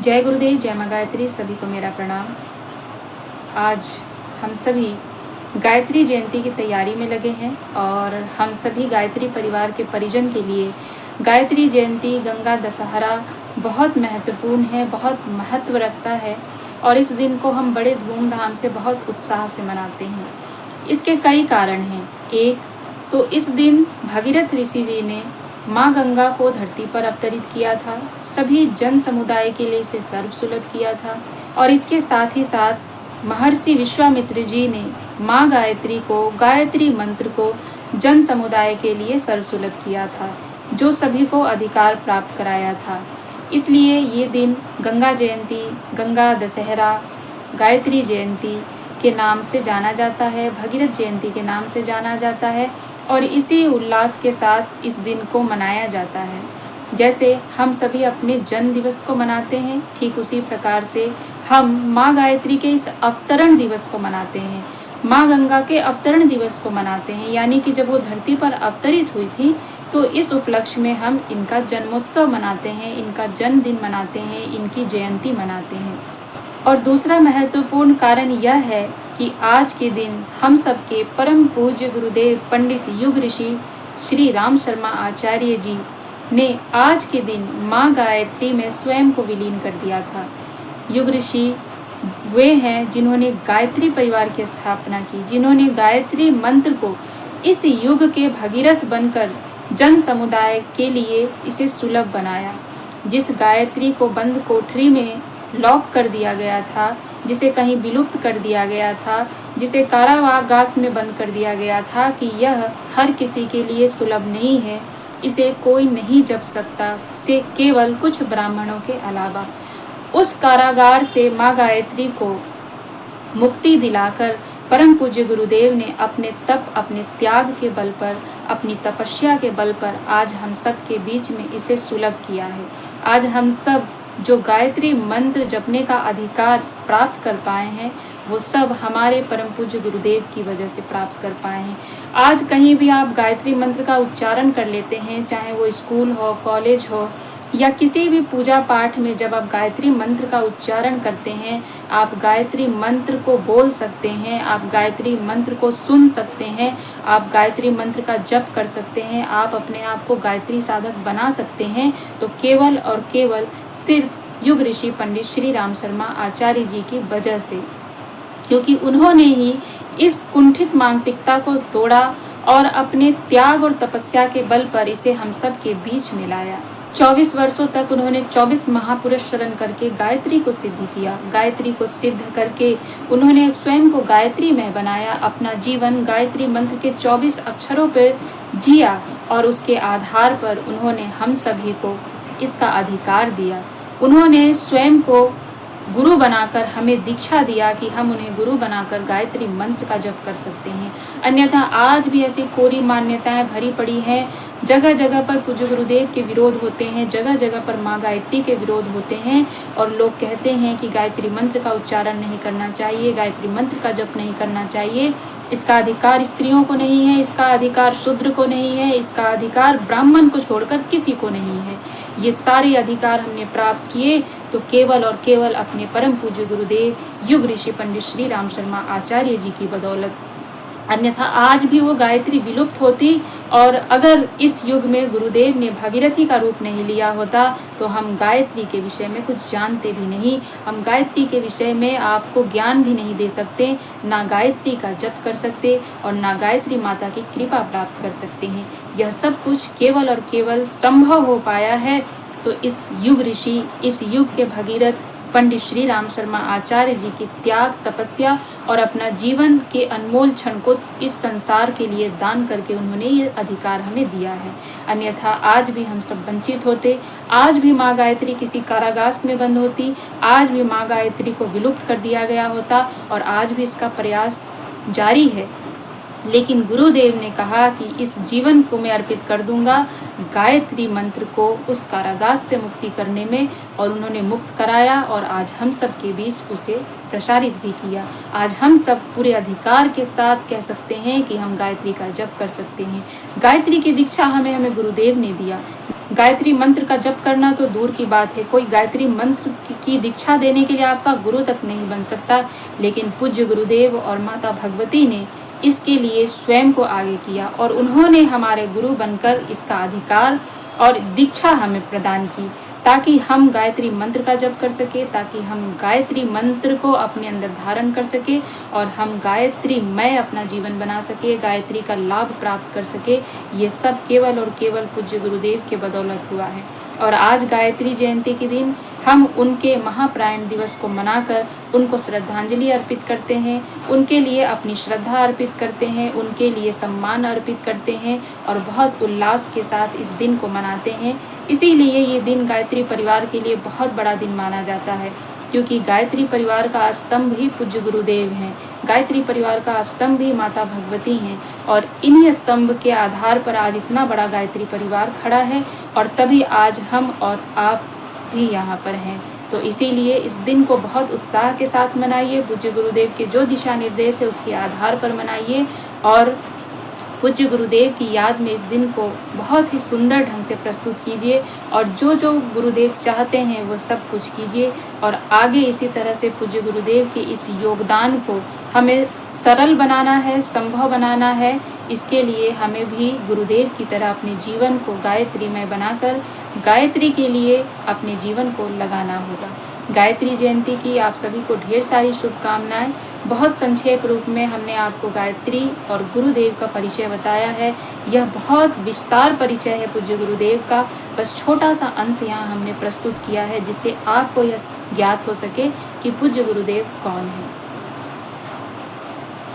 जय गुरुदेव, जय माँ गायत्री। सभी को मेरा प्रणाम। आज हम सभी गायत्री जयंती की तैयारी में लगे हैं और हम सभी गायत्री परिवार के परिजन के लिए गायत्री जयंती, गंगा दशहरा बहुत महत्वपूर्ण है, बहुत महत्व रखता है और इस दिन को हम बड़े धूमधाम से, बहुत उत्साह से मनाते हैं। इसके कई कारण हैं। एक तो इस दिन भगीरथ ऋषि जी ने माँ गंगा को धरती पर अवतरित किया था, सभी जन समुदाय के लिए इसे सर्वसुलभ किया था। और इसके साथ ही साथ महर्षि विश्वामित्र जी ने माँ गायत्री को, गायत्री मंत्र को जन समुदाय के लिए सर्वसुलभ किया था, जो सभी को अधिकार प्राप्त कराया था। इसलिए ये दिन गंगा जयंती, गंगा दशहरा, गायत्री जयंती के नाम से जाना जाता है, भगीरथ जयंती के नाम से जाना जाता है और इसी उल्लास के साथ इस दिन को मनाया जाता है। जैसे हम सभी अपने जन्म दिवस को मनाते हैं, ठीक उसी प्रकार से हम माँ गायत्री के इस अवतरण दिवस को मनाते हैं, माँ गंगा के अवतरण दिवस को मनाते हैं। यानी कि जब वो धरती पर अवतरित हुई थी तो इस उपलक्ष्य में हम इनका जन्मोत्सव मनाते हैं, इनका जन्मदिन मनाते हैं, इनकी जयंती मनाते हैं। और दूसरा महत्वपूर्ण कारण यह है कि आज के दिन हम सबके परम पूज्य गुरुदेव पंडित युग ऋषि श्री राम शर्मा आचार्य जी ने आज के दिन माँ गायत्री में स्वयं को विलीन कर दिया था। युग ऋषि वे हैं जिन्होंने गायत्री परिवार की स्थापना की, जिन्होंने गायत्री मंत्र को इस युग के भगीरथ बनकर जन समुदाय के लिए इसे सुलभ बनाया। जिस गायत्री को बंद कोठरी में लॉक कर दिया गया था, जिसे कहीं विलुप्त कर दिया गया था, जिसे कारावास में बंद कर दिया गया था कि यह हर किसी के लिए सुलभ नहीं है, इसे कोई नहीं जप सकता, से केवल कुछ ब्राह्मणों के अलावा, उस कारागार से माँ गायत्री को मुक्ति दिलाकर परम पूज्य गुरुदेव ने अपने तप, अपने त्याग के बल पर, अपनी तपस्या के बल पर आज हम सब के बीच में इसे सुलभ किया है। आज हम सब जो गायत्री मंत्र जपने का अधिकार प्राप्त कर पाए हैं, वो सब हमारे परम पूज्य गुरुदेव की वजह से प्राप्त कर पाए हैं। आज कहीं भी आप गायत्री मंत्र का उच्चारण कर लेते हैं, चाहे वो स्कूल हो, कॉलेज हो या किसी भी पूजा पाठ में, जब आप गायत्री मंत्र का उच्चारण करते हैं, आप गायत्री मंत्र को बोल सकते हैं, आप गायत्री मंत्र को सुन सकते हैं, आप गायत्री मंत्र का जप कर सकते हैं, आप अपने आप को गायत्री साधक बना सकते हैं, तो केवल और केवल सिर्फ युग ऋषि पंडित श्री राम शर्मा आचार्य जी की वजह से, क्योंकि उन्होंने ही इस कुंठित मानसिकता को तोड़ा और अपने त्याग और तपस्या के बल पर इसे हम सब के बीच में लाया। 24 वर्षों तक उन्होंने 24 महापुरुष शरण करके गायत्री को सिद्ध किया। गायत्री को सिद्ध करके उन्होंने स्वयं को गायत्री में बनाया, अपना जीवन गायत्री मंत्र के 24 अक्षरों पर जिया और उसके आधार पर उन्होंने हम सभी को इसका अधिकार दिया। उन्होंने स्वयं को गुरु बनाकर हमें दीक्षा दिया कि हम उन्हें गुरु बनाकर गायत्री मंत्र का जप कर सकते हैं। अन्यथा आज भी ऐसी कोरी मान्यताएं भरी पड़ी हैं, जगह जगह पर पूज्य गुरुदेव के विरोध होते हैं, जगह जगह पर माँ गायत्री के विरोध होते हैं और लोग कहते हैं कि गायत्री मंत्र का उच्चारण नहीं करना चाहिए, गायत्री मंत्र का जप नहीं करना चाहिए, इसका अधिकार स्त्रियों को नहीं है, इसका अधिकार शूद्र को नहीं है, इसका अधिकार ब्राह्मण को छोड़कर किसी को नहीं है। ये सारे अधिकार हमने प्राप्त किए तो केवल और केवल अपने परम पूज्य गुरुदेव युग ऋषि पंडित श्री राम शर्मा आचार्य जी की बदौलत। अन्यथा आज भी वो गायत्री विलुप्त होती और अगर इस युग में गुरुदेव ने भागीरथी का रूप नहीं लिया होता तो हम गायत्री के विषय में कुछ जानते भी नहीं, हम गायत्री के विषय में आपको ज्ञान भी नहीं दे सकते, ना गायत्री का जप कर सकते और ना गायत्री माता की कृपा प्राप्त कर सकते हैं। यह सब कुछ केवल और केवल संभव हो पाया है तो इस युग ऋषि, इस युग के भगीरथ पंडित श्री राम शर्मा आचार्य जी की त्याग, तपस्या और अपना जीवन के अनमोल क्षण को इस संसार के लिए दान करके उन्होंने ये अधिकार हमें दिया है। अन्यथा आज भी हम सब वंचित होते, आज भी माँ गायत्री किसी कारागार में बंद होती, आज भी माँ गायत्री को विलुप्त कर दिया गया होता और आज भी इसका प्रयास जारी है। लेकिन गुरुदेव ने कहा कि इस जीवन को मैं अर्पित कर दूंगा गायत्री मंत्र को उस कारागार से मुक्ति करने में, और उन्होंने मुक्त कराया और आज हम सब के बीच उसे प्रसारित भी किया। आज हम सब पूरे अधिकार के साथ कह सकते हैं कि हम गायत्री का जप कर सकते हैं। गायत्री की दीक्षा हमें गुरुदेव ने दिया। गायत्री मंत्र का जप करना तो दूर की बात है, कोई गायत्री मंत्र की दीक्षा देने के लिए आपका गुरु तक नहीं बन सकता, लेकिन पूज्य गुरुदेव और माता भगवती ने इसके लिए स्वयं को आगे किया और उन्होंने हमारे गुरु बनकर इसका अधिकार और दीक्षा हमें प्रदान की, ताकि हम गायत्री मंत्र का जप कर सके, ताकि हम गायत्री मंत्र को अपने अंदर धारण कर सके और हम गायत्री मय अपना जीवन बना सके, गायत्री का लाभ प्राप्त कर सके। ये सब केवल और केवल पूज्य गुरुदेव के बदौलत हुआ है। और आज गायत्री जयंती के दिन हम उनके महाप्रायण दिवस को मनाकर उनको श्रद्धांजलि अर्पित करते हैं, उनके लिए अपनी श्रद्धा अर्पित करते हैं, उनके लिए सम्मान अर्पित करते हैं और बहुत उल्लास के साथ इस दिन को मनाते हैं। इसीलिए ये दिन गायत्री परिवार के लिए बहुत बड़ा दिन माना जाता है, क्योंकि गायत्री परिवार का स्तंभ ही पूज्य गुरुदेव हैं, गायत्री परिवार का स्तंभ भी माता भगवती हैं और इन्हीं स्तंभ के आधार पर आज इतना बड़ा गायत्री परिवार खड़ा है और तभी आज हम और आप भी यहाँ पर हैं। तो इसीलिए इस दिन को बहुत उत्साह के साथ मनाइए, पूज्य गुरुदेव के जो दिशा निर्देश है उसके आधार पर मनाइए और पूज्य गुरुदेव की याद में इस दिन को बहुत ही सुंदर ढंग से प्रस्तुत कीजिए और जो जो गुरुदेव चाहते हैं वो सब कुछ कीजिए। और आगे इसी तरह से पूज्य गुरुदेव के इस योगदान को हमें सरल बनाना है, संभव बनाना है। इसके लिए हमें भी गुरुदेव की तरह अपने जीवन को गायत्री में बनाकर गायत्री के लिए अपने जीवन को लगाना होगा। गायत्री जयंती की आप सभी को ढेर सारी शुभकामनाएं। बहुत संक्षेप रूप में हमने आपको गायत्री और गुरुदेव का परिचय बताया है। यह बहुत विस्तार परिचय है पूज्य गुरुदेव का, बस छोटा सा अंश यहाँ हमने प्रस्तुत किया है जिससे आपको यह ज्ञात हो सके कि पूज्य गुरुदेव कौन है।